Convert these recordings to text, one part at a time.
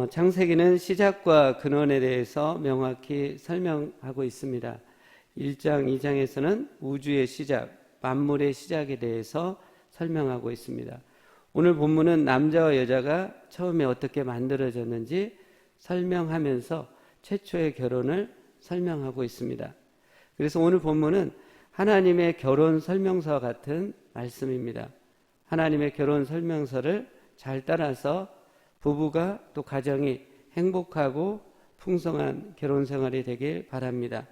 창세기는 시작과 근원에 대해서 명확히 설명하고 있습니다. 1장, 2장에서는 우주의 시작, 만물의 시작에 대해서 설명하고 있습니다. 오늘 본문은 남자와 여자가 처음에 어떻게 만들어졌는지 설명하면서 최초의 결혼을 설명하고 있습니다. 그래서 오늘 본문은 하나님의 결혼 설명서와 같은 말씀입니다. 하나님의 결혼 설명서를 잘 따라서 부부가 또 가정이 행복하고 풍성한 결혼 생활이 되길 바랍니다.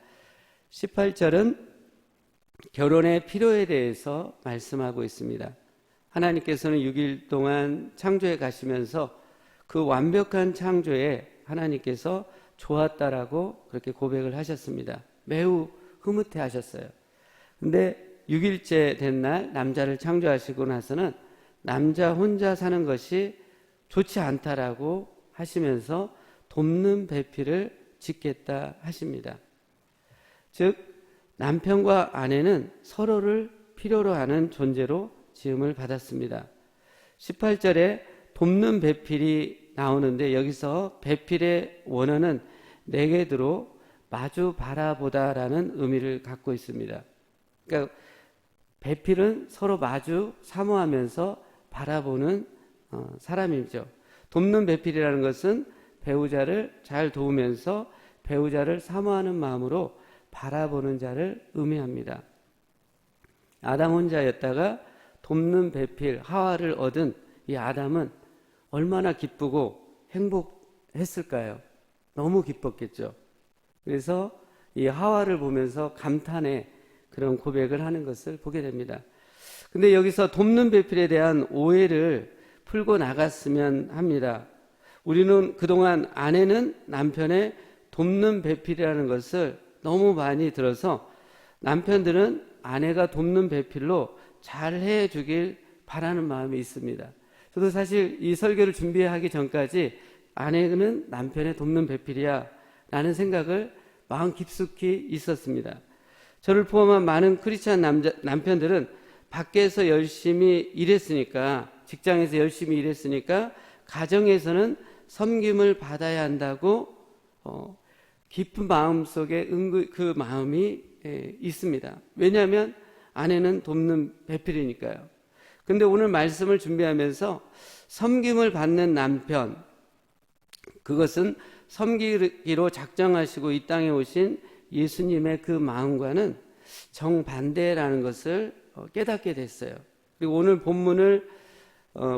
18절은 결혼의 필요에 대해서 말씀하고 있습니다. 하나님께서는 6일 동안 창조해 가시면서 그 완벽한 창조에 하나님께서 좋았다라고 그렇게 고백을 하셨습니다. 매우 흐뭇해 하셨어요. 근데 6일째 된 날 남자를 창조하시고 나서는 남자 혼자 사는 것이 좋지 않다라고 하시면서 돕는 배필을 짓겠다 하십니다. 즉 남편과 아내는 서로를 필요로 하는 존재로 지음을 받았습니다. 18절에 돕는 배필이 나오는데 여기서 배필의 원어는 네게드로 마주 바라보다라는 의미를 갖고 있습니다. 그러니까 배필은 서로 마주 사모하면서 바라보는 사람이죠. 돕는 배필이라는 것은 배우자를 잘 도우면서 배우자를 사모하는 마음으로 바라보는 자를 의미합니다. 아담 혼자였다가 돕는 배필 하와를 얻은 이 아담은 얼마나 기쁘고 행복했을까요? 너무 기뻤겠죠. 그래서 이 하와를 보면서 감탄의 그런 고백을 하는 것을 보게 됩니다. 근데 여기서 돕는 배필에 대한 오해를 풀고 나갔으면 합니다. 우리는 그동안 아내는 남편의 돕는 배필이라는 것을 너무 많이 들어서 남편들은 아내가 돕는 배필로 잘 해주길 바라는 마음이 있습니다. 저도 사실 이 설교를 준비하기 전까지 아내는 남편의 돕는 배필이야 라는 생각을 마음 깊숙이 있었습니다. 저를 포함한 많은 크리스찬 남편들은 밖에서 열심히 일했으니까, 직장에서 열심히 일했으니까 가정에서는 섬김을 받아야 한다고 깊은 마음 속에 그 마음이 있습니다. 왜냐하면 아내는 돕는 배필이니까요. 근데 오늘 말씀을 준비하면서 섬김을 받는 남편, 그것은 섬기기로 작정하시고 이 땅에 오신 예수님의 그 마음과는 정반대라는 것을 깨닫게 됐어요. 그리고 오늘 본문을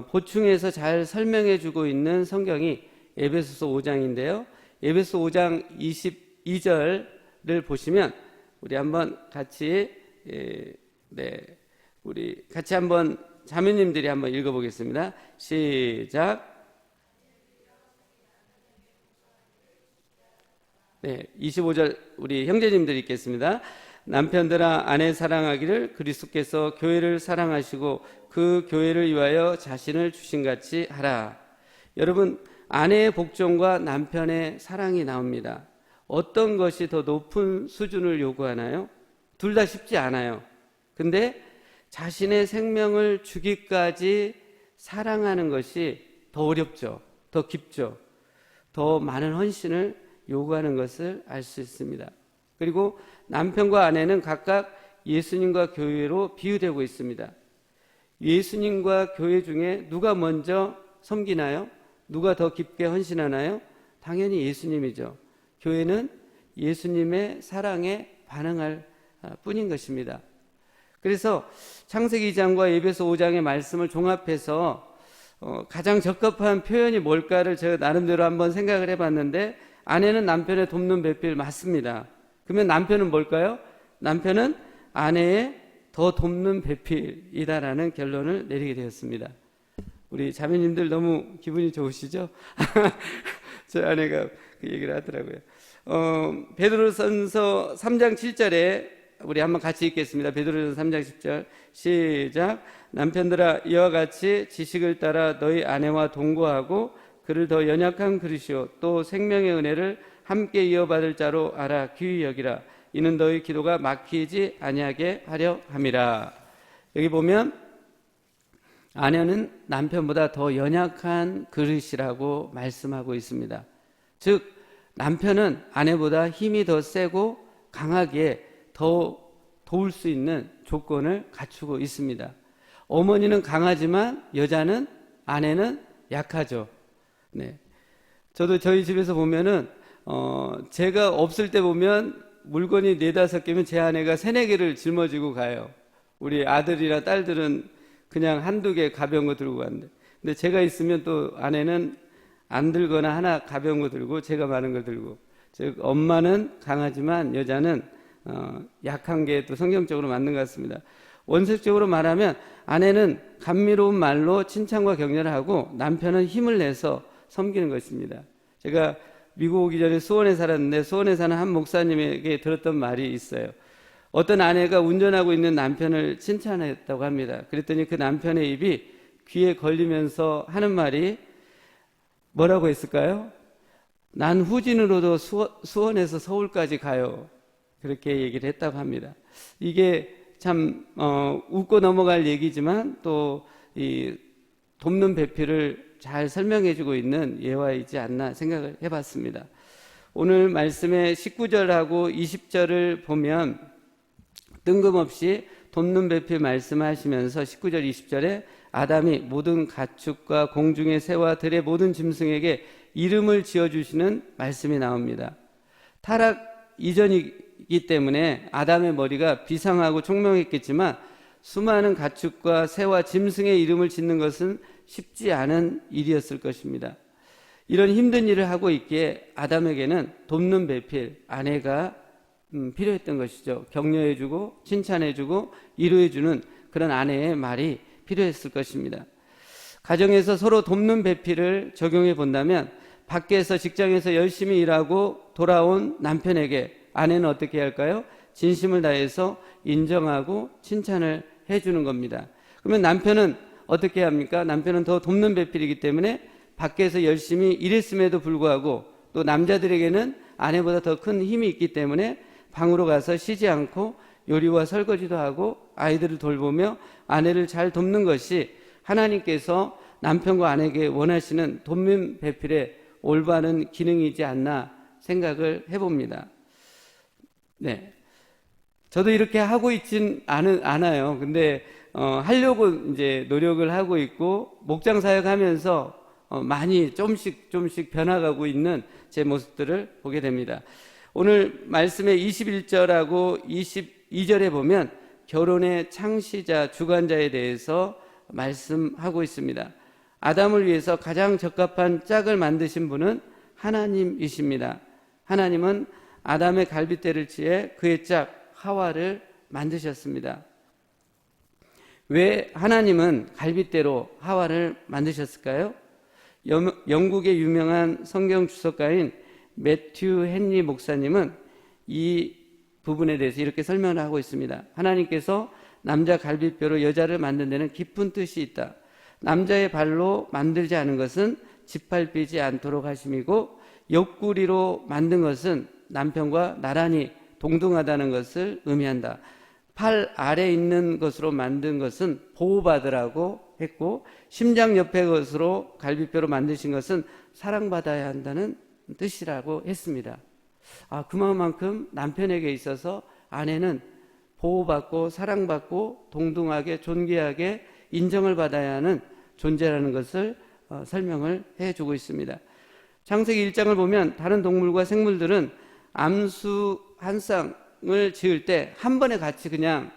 보충해서 잘 설명해 주고 있는 성경이 에베소서 5장인데요. 에베소 5장 22절을 보시면 우리 한번 같이 우리 같이 한번 자매님들이 한번 읽어보겠습니다. 시작. 25절 우리 형제님들이 읽겠습니다. 남편들아 아내 사랑하기를 그리스도께서 교회를 사랑하시고 그 교회를 위하여 자신을 주신같이 하라. 여러분, 아내의 복종과 남편의 사랑이 나옵니다. 어떤 것이 더 높은 수준을 요구하나요? 둘 다 쉽지 않아요. 근데 자신의 생명을 주기까지 사랑하는 것이 더 어렵죠. 더 깊죠. 더 많은 헌신을 요구하는 것을 알 수 있습니다. 그리고 남편과 아내는 각각 예수님과 교회로 비유되고 있습니다. 예수님과 교회 중에 누가 먼저 섬기나요? 누가 더 깊게 헌신하나요? 당연히 예수님이죠. 교회는 예수님의 사랑에 반응할 뿐인 것입니다. 그래서 창세기 2장과 에베소 5장의 말씀을 종합해서 가장 적합한 표현이 뭘까를 제가 나름대로 한번 생각을 해봤는데, 아내는 남편의 돕는 배필 맞습니다. 그러면 남편은 뭘까요? 남편은 아내의 더 돕는 배필이다라는 결론을 내리게 되었습니다. 우리 자매님들 너무 기분이 좋으시죠? 저 아내가 그 얘기를 하더라고요. 베드로전서 3장 7절에 우리 한번 같이 읽겠습니다. 베드로전서 3장 10절 시작. 남편들아 이와 같이 지식을 따라 너희 아내와 동거하고 그를 더 연약한 그릇이요 또 생명의 은혜를 함께 이어받을 자로 알아 귀히 여기라. 이는 너희 기도가 막히지 아니하게 하려 함이라. 여기 보면 아내는 남편보다 더 연약한 그릇이라고 말씀하고 있습니다. 즉 남편은 아내보다 힘이 더 세고 강하게 더 도울 수 있는 조건을 갖추고 있습니다. 어머니는 강하지만 여자는, 아내는 약하죠. 네. 저도 저희 집에서 보면은 제가 없을 때 보면 물건이 4-5개면 제 아내가 3-4개를 짊어지고 가요. 우리 아들이나 딸들은 그냥 한두 개 가벼운 거 들고 가는데, 근데 제가 있으면 또 아내는 안 들거나 하나 가벼운 거 들고 제가 많은 걸 들고, 즉 엄마는 강하지만 여자는 약한 게 또 성경적으로 맞는 것 같습니다. 원색적으로 말하면 아내는 감미로운 말로 칭찬과 격려를 하고 남편은 힘을 내서 섬기는 것입니다. 제가 미국 오기 전에 수원에 살았는데 수원에 사는 한 목사님에게 들었던 말이 있어요. 어떤 아내가 운전하고 있는 남편을 칭찬했다고 합니다. 그랬더니 그 남편의 입이 귀에 걸리면서 하는 말이 뭐라고 했을까요? 난 후진으로도 수원에서 서울까지 가요. 그렇게 얘기를 했다고 합니다. 이게 참 웃고 넘어갈 얘기지만 또 이 돕는 배필을 잘 설명해주고 있는 예화이지 않나 생각을 해봤습니다. 오늘 말씀의 19절하고 20절을 보면 뜬금없이 돕는 배필 말씀하시면서 19절 20절에 아담이 모든 가축과 공중의 새와 들의 모든 짐승에게 이름을 지어주시는 말씀이 나옵니다. 타락 이전이기 때문에 아담의 머리가 비상하고 총명했겠지만 수많은 가축과 새와 짐승의 이름을 짓는 것은 쉽지 않은 일이었을 것입니다. 이런 힘든 일을 하고 있기에 아담에게는 돕는 배필, 아내가 필요했던 것이죠. 격려해주고 칭찬해주고 위로해주는 그런 아내의 말이 필요했을 것입니다. 가정에서 서로 돕는 배필을 적용해 본다면 밖에서 직장에서 열심히 일하고 돌아온 남편에게 아내는 어떻게 할까요? 진심을 다해서 인정하고 칭찬을 해주는 겁니다. 그러면 남편은 어떻게 합니까? 남편은 더 돕는 배필이기 때문에 밖에서 열심히 일했음에도 불구하고 또 남자들에게는 아내보다 더 큰 힘이 있기 때문에 방으로 가서 쉬지 않고 요리와 설거지도 하고 아이들을 돌보며 아내를 잘 돕는 것이 하나님께서 남편과 아내에게 원하시는 돕는 배필의 올바른 기능이지 않나 생각을 해봅니다. 네. 저도 이렇게 하고 있진 않아요. 근데 하려고 이제 노력을 하고 있고 목장 사역하면서 많이 조금씩 변화가고 있는 제 모습들을 보게 됩니다. 오늘 말씀의 21절하고 22절에 보면 결혼의 창시자, 주관자에 대해서 말씀하고 있습니다. 아담을 위해서 가장 적합한 짝을 만드신 분은 하나님이십니다. 하나님은 아담의 갈빗대를 취해 그의 짝 하와를 만드셨습니다. 왜 하나님은 갈빗대로 하와를 만드셨을까요? 영국의 유명한 성경 주석가인 매튜 헨리 목사님은 이 부분에 대해서 이렇게 설명을 하고 있습니다. 하나님께서 남자 갈빗뼈로 여자를 만든 데는 깊은 뜻이 있다. 남자의 발로 만들지 않은 것은 짓밟히지 않도록 하심이고 옆구리로 만든 것은 남편과 나란히 동등하다는 것을 의미한다. 팔 아래 있는 것으로 만든 것은 보호받으라고 했고 심장 옆에 것으로 갈빗뼈로 만드신 것은 사랑받아야 한다는 뜻이라고 했습니다. 그만큼 남편에게 있어서 아내는 보호받고 사랑받고 동등하게 존귀하게 인정을 받아야 하는 존재라는 것을 설명을 해주고 있습니다. 창세기 1장을 보면 다른 동물과 생물들은 암수 한 쌍을 지을 때 한 번에 같이 그냥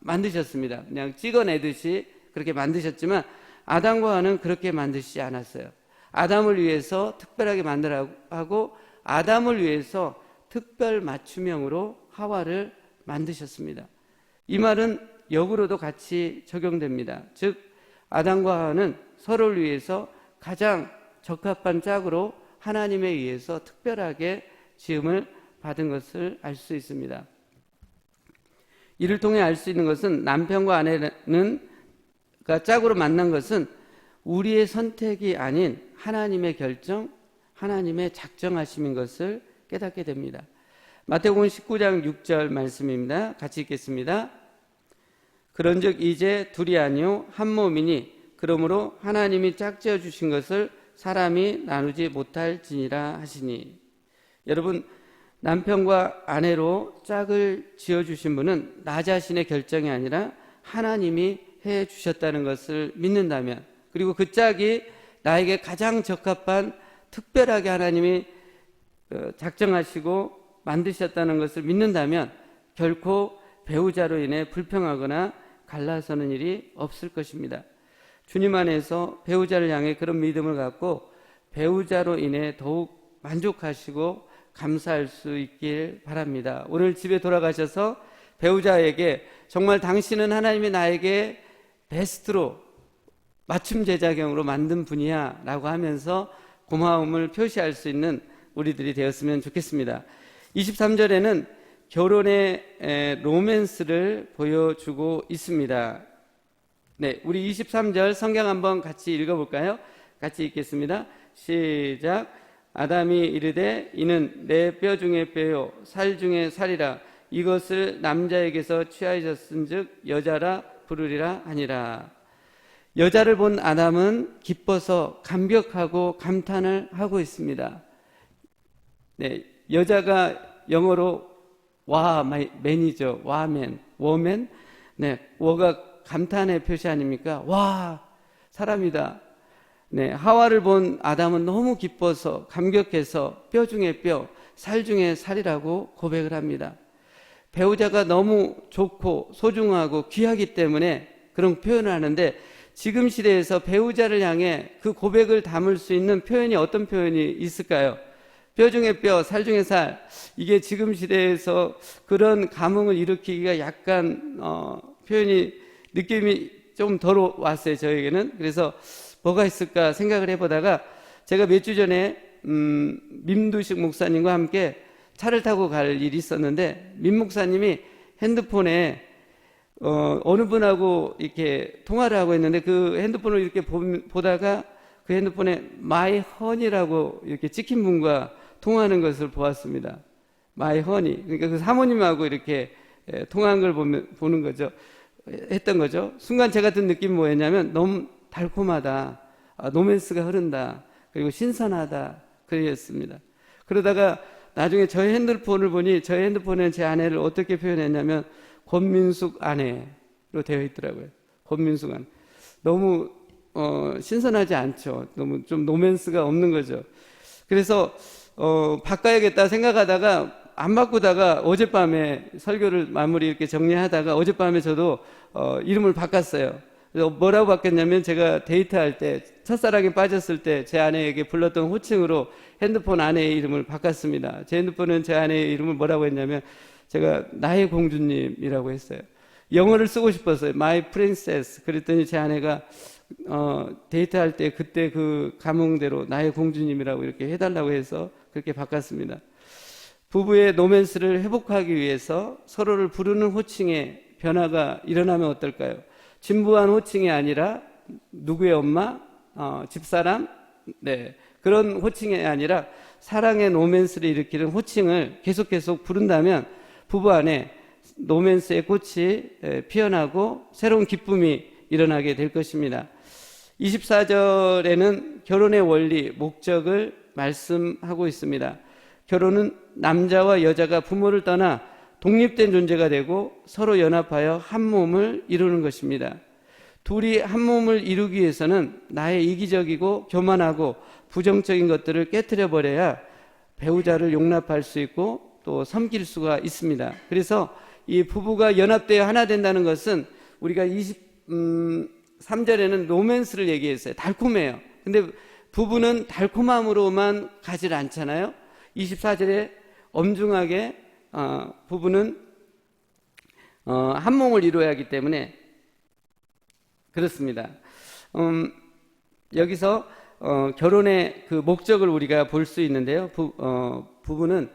만드셨습니다. 그냥 찍어내듯이 그렇게 만드셨지만 아담과 하와는 그렇게 만드시지 않았어요. 아담을 위해서 특별하게 만들라고 하고 아담을 위해서 특별 맞춤형으로 하와를 만드셨습니다. 이 말은 역으로도 같이 적용됩니다. 즉 아담과 하와는 서로를 위해서 가장 적합한 짝으로 하나님에 의해서 특별하게 지음을 받은 것을 알 수 있습니다. 이를 통해 알 수 있는 것은 남편과 아내는 짝으로 만난 것은 우리의 선택이 아닌 하나님의 결정, 하나님의 작정하심인 것을 깨닫게 됩니다. 마태복음 19장 6절 말씀입니다. 같이 읽겠습니다. 그런즉 이제 둘이 아니요 한 몸이니 그러므로 하나님이 짝지어 주신 것을 사람이 나누지 못할지니라 하시니. 여러분, 남편과 아내로 짝을 지어주신 분은 나 자신의 결정이 아니라 하나님이 해 주셨다는 것을 믿는다면, 그리고 그 짝이 나에게 가장 적합한 특별하게 하나님이 작정하시고 만드셨다는 것을 믿는다면 결코 배우자로 인해 불평하거나 갈라서는 일이 없을 것입니다. 주님 안에서 배우자를 향해 그런 믿음을 갖고 배우자로 인해 더욱 만족하시고 감사할 수 있길 바랍니다. 오늘 집에 돌아가셔서 배우자에게 정말 당신은 하나님이 나에게 베스트로 맞춤 제자경으로 만든 분이야 라고 하면서 고마움을 표시할 수 있는 우리들이 되었으면 좋겠습니다. 23절에는 결혼의 로맨스를 보여주고 있습니다. 네, 우리 23절 성경 한번 같이 읽어볼까요? 같이 읽겠습니다. 시작. 아담이 이르되 이는 내 뼈 중에 뼈요 살 중에 살이라 이것을 남자에게서 취하셨은즉 여자라 부르리라 하니라. 여자를 본 아담은 기뻐서 감격하고 감탄을 하고 있습니다. 네, 여자가 영어로 와맨이죠. 와맨, 워맨. 네, 워가 감탄의 표시 아닙니까? 와, 사람이다. 네, 하와를 본 아담은 너무 기뻐서 감격해서 뼈 중에 뼈, 살 중에 살이라고 고백을 합니다. 배우자가 너무 좋고 소중하고 귀하기 때문에 그런 표현을 하는데, 지금 시대에서 배우자를 향해 그 고백을 담을 수 있는 표현이 어떤 표현이 있을까요? 뼈 중에 뼈, 살 중에 살. 이게 지금 시대에서 그런 감흥을 일으키기가 약간 표현이 느낌이 좀 덜 왔어요, 저에게는. 그래서 뭐가 있을까 생각을 해보다가 제가 몇 주 전에 민두식 목사님과 함께 차를 타고 갈 일이 있었는데, 민 목사님이 핸드폰에 어느 분하고 이렇게 통화를 하고 있는데 그 핸드폰을 이렇게 보다가 그 핸드폰에 마이 허니라고 이렇게 찍힌 분과 통화하는 것을 보았습니다. 마이 허니. 그러니까 그 사모님하고 이렇게 통화한 걸 보는 거죠. 했던 거죠. 순간 제가 든 느낌이 뭐였냐면 너무 달콤하다. 로맨스가 흐른다. 그리고 신선하다. 그랬습니다. 그러다가 나중에 저의 핸드폰을 보니 저의 핸드폰에 제 아내를 어떻게 표현했냐면 권민숙 아내로 되어 있더라고요. 권민숙 아내. 너무 신선하지 않죠. 너무 좀 로맨스가 없는 거죠. 그래서 바꿔야겠다 생각하다가 안 바꾸다가 어젯밤에 설교를 마무리 이렇게 정리하다가 어젯밤에 저도 이름을 바꿨어요. 그래서 뭐라고 바꿨냐면, 제가 데이트할 때 첫사랑에 빠졌을 때 제 아내에게 불렀던 호칭으로 핸드폰 아내의 이름을 바꿨습니다. 제 핸드폰은 제 아내의 이름을 뭐라고 했냐면 제가 나의 공주님이라고 했어요. 영어를 쓰고 싶었어요. My princess. 그랬더니 제 아내가 데이트할 때 그때 그 감흥대로 나의 공주님이라고 이렇게 해달라고 해서 그렇게 바꿨습니다. 부부의 로맨스를 회복하기 위해서 서로를 부르는 호칭에 변화가 일어나면 어떨까요? 진부한 호칭이 아니라 누구의 엄마, 집사람, 네, 그런 호칭이 아니라 사랑의 로맨스를 일으키는 호칭을 계속 부른다면 부부 안에 로맨스의 꽃이 피어나고 새로운 기쁨이 일어나게 될 것입니다. 24절에는 결혼의 원리, 목적을 말씀하고 있습니다. 결혼은 남자와 여자가 부모를 떠나 독립된 존재가 되고 서로 연합하여 한 몸을 이루는 것입니다. 둘이 한 몸을 이루기 위해서는 나의 이기적이고 교만하고 부정적인 것들을 깨트려 버려야 배우자를 용납할 수 있고 또 섬길 수가 있습니다. 그래서 이 부부가 연합되어 하나 된다는 것은, 우리가 23절에는 로맨스를 얘기했어요. 달콤해요. 근데 부부는 달콤함으로만 가지 않잖아요. 24절에 엄중하게 부부는 한 몸을 이루어야 하기 때문에 그렇습니다. 여기서 결혼의 그 목적을 우리가 볼 수 있는데요. 부부는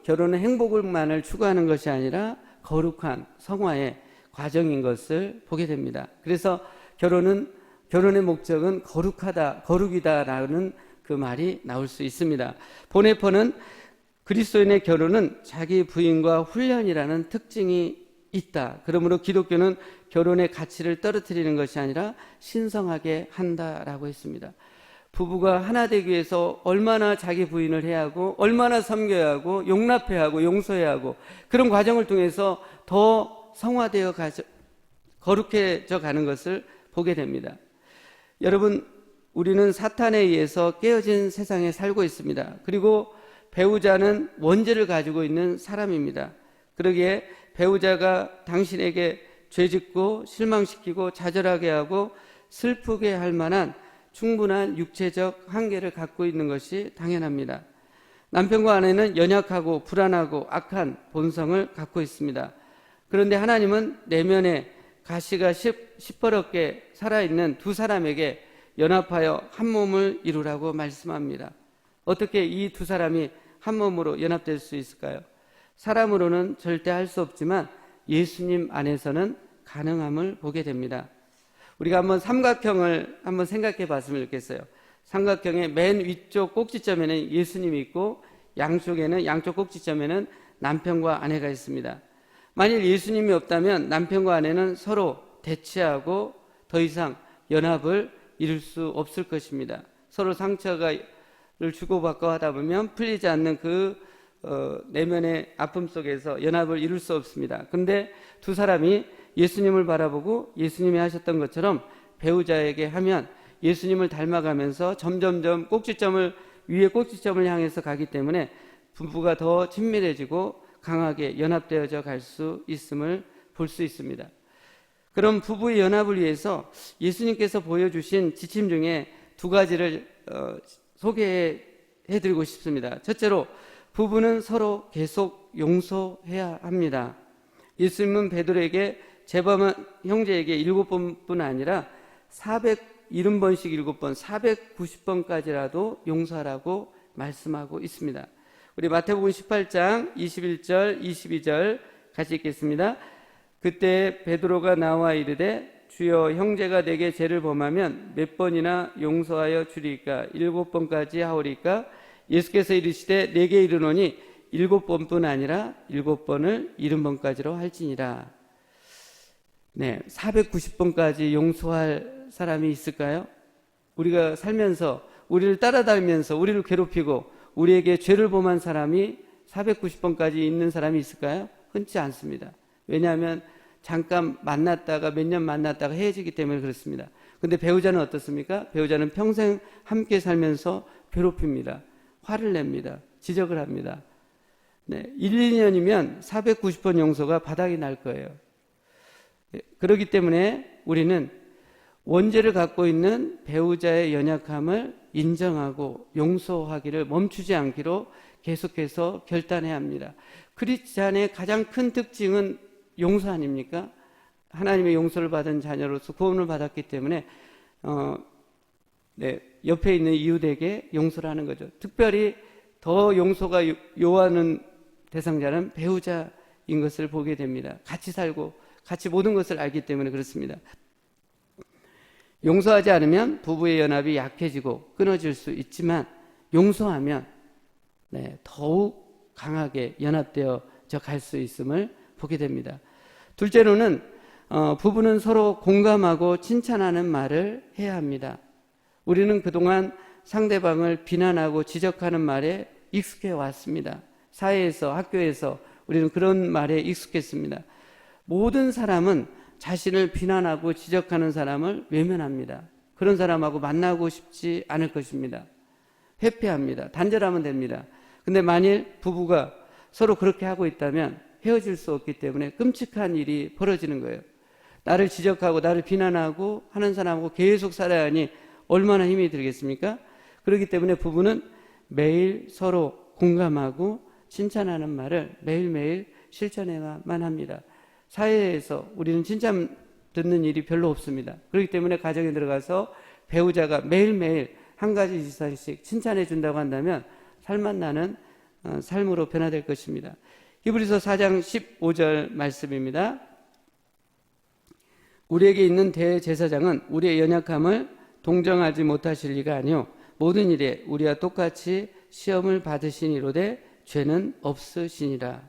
결혼의 행복을만을 추구하는 것이 아니라 거룩한 성화의 과정인 것을 보게 됩니다. 그래서 결혼의 목적은 거룩이다라는 그 말이 나올 수 있습니다. 보네퍼는 그리스도인의 결혼은 자기 부인과 훈련이라는 특징이 있다. 그러므로 기독교는 결혼의 가치를 떨어뜨리는 것이 아니라 신성하게 한다라고 했습니다. 부부가 하나 되기 위해서 얼마나 자기 부인을 해야 하고 얼마나 섬겨야 하고 용납해야 하고 용서해야 하고 그런 과정을 통해서 더 성화되어 거룩해져 가는 것을 보게 됩니다. 여러분, 우리는 사탄에 의해서 깨어진 세상에 살고 있습니다. 그리고 배우자는 원죄를 가지고 있는 사람입니다. 그러기에 배우자가 당신에게 죄짓고 실망시키고 좌절하게 하고 슬프게 할 만한 충분한 육체적 한계를 갖고 있는 것이 당연합니다. 남편과 아내는 연약하고 불안하고 악한 본성을 갖고 있습니다. 그런데 하나님은 내면에 가시가 시퍼렇게 살아있는 두 사람에게 연합하여 한 몸을 이루라고 말씀합니다. 어떻게 이 두 사람이 한 몸으로 연합될 수 있을까요? 사람으로는 절대 할 수 없지만 예수님 안에서는 가능함을 보게 됩니다. 우리가 한번 삼각형을 한번 생각해 봤으면 좋겠어요. 삼각형의 맨 위쪽 꼭지점에는 예수님이 있고 양쪽 꼭지점에는 남편과 아내가 있습니다. 만일 예수님이 없다면 남편과 아내는 서로 대치하고 더 이상 연합을 이룰 수 없을 것입니다. 서로 상처를 주고받고 하다 보면 풀리지 않는 그 내면의 아픔 속에서 연합을 이룰 수 없습니다. 그런데 두 사람이 예수님을 바라보고 예수님이 하셨던 것처럼 배우자에게 하면 예수님을 닮아가면서 점점점 위에 꼭지점을 향해서 가기 때문에 부부가 더 친밀해지고 강하게 연합되어져 갈 수 있음을 볼 수 있습니다. 그럼 부부의 연합을 위해서 예수님께서 보여주신 지침 중에 두 가지를 소개해드리고 싶습니다. 첫째로 부부는 서로 계속 용서해야 합니다. 예수님은 베드로에게 재범한 형제에게 7번뿐 아니라 70번씩 7번, 490번까지라도 용서하라고 말씀하고 있습니다. 우리 마태복음 18장 21절, 22절 같이 읽겠습니다. 그때 베드로가 나와 이르되 주여 형제가 내게 죄를 범하면 몇 번이나 용서하여 주리까? 7번까지 하오리까? 예수께서 이르시되 내게 이르노니 7번뿐 아니라 7번을 70번까지로 할지니라. 네, 490번까지 용서할 사람이 있을까요? 우리가 살면서 우리를 따라다니면서 우리를 괴롭히고 우리에게 죄를 범한 사람이 490번까지 있는 사람이 있을까요? 흔치 않습니다. 왜냐하면 잠깐 만났다가 몇 년 만났다가 헤어지기 때문에 그렇습니다. 근데 배우자는 어떻습니까? 배우자는 평생 함께 살면서 괴롭힙니다. 화를 냅니다. 지적을 합니다. 네, 1, 2년이면 490번 용서가 바닥이 날 거예요. 그렇기 때문에 우리는 원죄를 갖고 있는 배우자의 연약함을 인정하고 용서하기를 멈추지 않기로 계속해서 결단해야 합니다. 크리스찬의 가장 큰 특징은 용서 아닙니까? 하나님의 용서를 받은 자녀로서 구원을 받았기 때문에 옆에 있는 이웃에게 용서를 하는 거죠. 특별히 더 용서가 요하는 대상자는 배우자인 것을 보게 됩니다. 같이 살고 같이 모든 것을 알기 때문에 그렇습니다. 용서하지 않으면 부부의 연합이 약해지고 끊어질 수 있지만 용서하면 더욱 강하게 연합되어져 갈 수 있음을 보게 됩니다. 둘째로는 부부는 서로 공감하고 칭찬하는 말을 해야 합니다. 우리는 그동안 상대방을 비난하고 지적하는 말에 익숙해 왔습니다. 사회에서, 학교에서 우리는 그런 말에 익숙했습니다. 모든 사람은 자신을 비난하고 지적하는 사람을 외면합니다. 그런 사람하고 만나고 싶지 않을 것입니다. 회피합니다. 단절하면 됩니다. 근데 만일 부부가 서로 그렇게 하고 있다면 헤어질 수 없기 때문에 끔찍한 일이 벌어지는 거예요. 나를 지적하고 나를 비난하고 하는 사람하고 계속 살아야 하니 얼마나 힘이 들겠습니까? 그렇기 때문에 부부는 매일 서로 공감하고 칭찬하는 말을 매일매일 실천해야만 합니다. 사회에서 우리는 칭찬 듣는 일이 별로 없습니다. 그렇기 때문에 가정에 들어가서 배우자가 매일매일 한 가지 이상씩 칭찬해 준다고 한다면 살맛 나는 삶으로 변화될 것입니다. 히브리서 4장 15절 말씀입니다. 우리에게 있는 대제사장은 우리의 연약함을 동정하지 못하실 리가 아니요 모든 일에 우리와 똑같이 시험을 받으시니로되 죄는 없으시니라.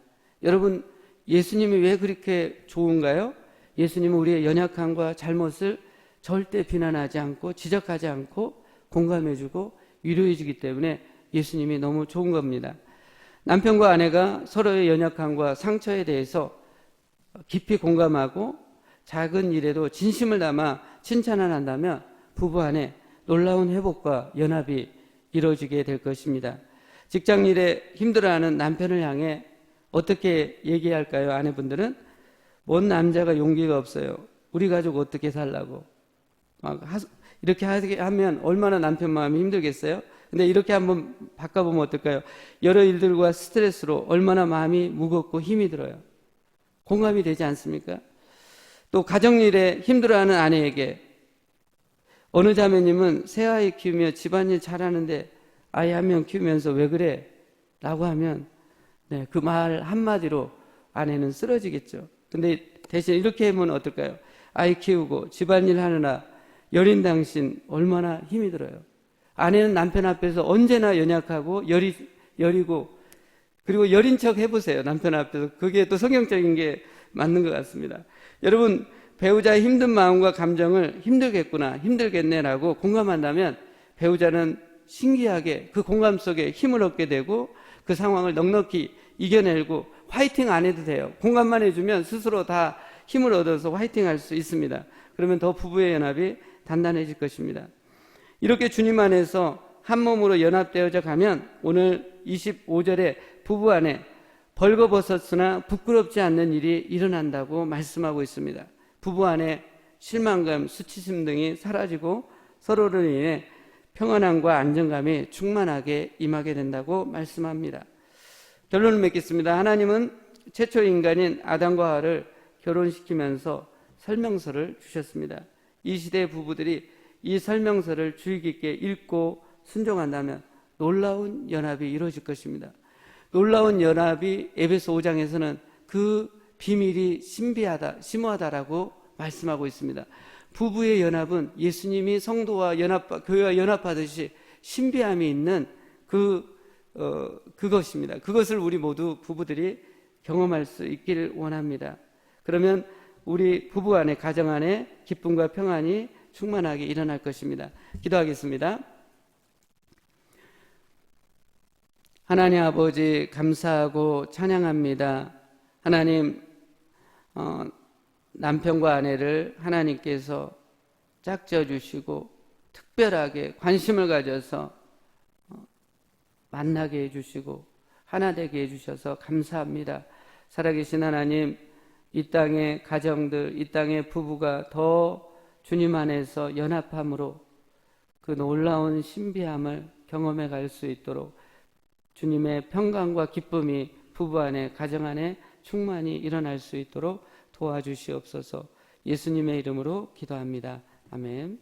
여러분, 예수님이 왜 그렇게 좋은가요? 예수님은 우리의 연약함과 잘못을 절대 비난하지 않고 지적하지 않고 공감해주고 위로해주기 때문에 예수님이 너무 좋은 겁니다. 남편과 아내가 서로의 연약함과 상처에 대해서 깊이 공감하고 작은 일에도 진심을 담아 칭찬을 한다면 부부 안에 놀라운 회복과 연합이 이루어지게 될 것입니다. 직장 일에 힘들어하는 남편을 향해 어떻게 얘기할까요? 아내분들은 뭔 남자가 용기가 없어요. 우리 가족 어떻게 살라고. 이렇게 하면 얼마나 남편 마음이 힘들겠어요? 근데 이렇게 한번 바꿔보면 어떨까요? 여러 일들과 스트레스로 얼마나 마음이 무겁고 힘이 들어요. 공감이 되지 않습니까? 또 가정일에 힘들어하는 아내에게 어느 자매님은 새아이 키우며 집안일 잘하는데 아이 한 명 키우면서 왜 그래? 라고 하면 그 말 한마디로 아내는 쓰러지겠죠. 근데 대신 이렇게 하면 어떨까요? 아이 키우고 집안일 하느라 여린 당신 얼마나 힘이 들어요. 아내는 남편 앞에서 언제나 연약하고 여리고 그리고 여린 척 해보세요. 남편 앞에서. 그게 또 성경적인 게 맞는 것 같습니다. 여러분, 배우자의 힘든 마음과 감정을 힘들겠구나, 힘들겠네라고 공감한다면 배우자는 신기하게 그 공감 속에 힘을 얻게 되고 그 상황을 넉넉히 이겨내고 화이팅 안 해도 돼요. 공감만 해주면 스스로 다 힘을 얻어서 화이팅 할 수 있습니다. 그러면 더 부부의 연합이 단단해질 것입니다. 이렇게 주님 안에서 한 몸으로 연합되어져 가면 오늘 25절에 부부 안에 벌거벗었으나 부끄럽지 않는 일이 일어난다고 말씀하고 있습니다. 부부 안에 실망감, 수치심 등이 사라지고 서로를 인해 평안함과 안정감이 충만하게 임하게 된다고 말씀합니다. 결론을 맺겠습니다. 하나님은 최초 인간인 아담과 하와를 결혼시키면서 설명서를 주셨습니다. 이 시대의 부부들이 이 설명서를 주의 깊게 읽고 순종한다면 놀라운 연합이 이루어질 것입니다. 놀라운 연합이 에베소 5장에서는 그 비밀이 신비하다, 심오하다라고 말씀하고 있습니다. 부부의 연합은 예수님이 성도와 교회와 연합하듯이 신비함이 있는 그것입니다. 그것을 우리 모두 부부들이 경험할 수 있기를 원합니다. 그러면 우리 부부 안에, 가정 안에 기쁨과 평안이 충만하게 일어날 것입니다. 기도하겠습니다. 하나님 아버지 감사하고 찬양합니다. 하나님, 남편과 아내를 하나님께서 짝지어 주시고 특별하게 관심을 가져서 만나게 해주시고 하나 되게 해주셔서 감사합니다. 살아계신 하나님, 이 땅의 가정들, 이 땅의 부부가 더 주님 안에서 연합함으로 그 놀라운 신비함을 경험해 갈 수 있도록 주님의 평강과 기쁨이 부부 안에, 가정 안에 충만히 일어날 수 있도록 도와주시옵소서. 예수님의 이름으로 기도합니다. 아멘.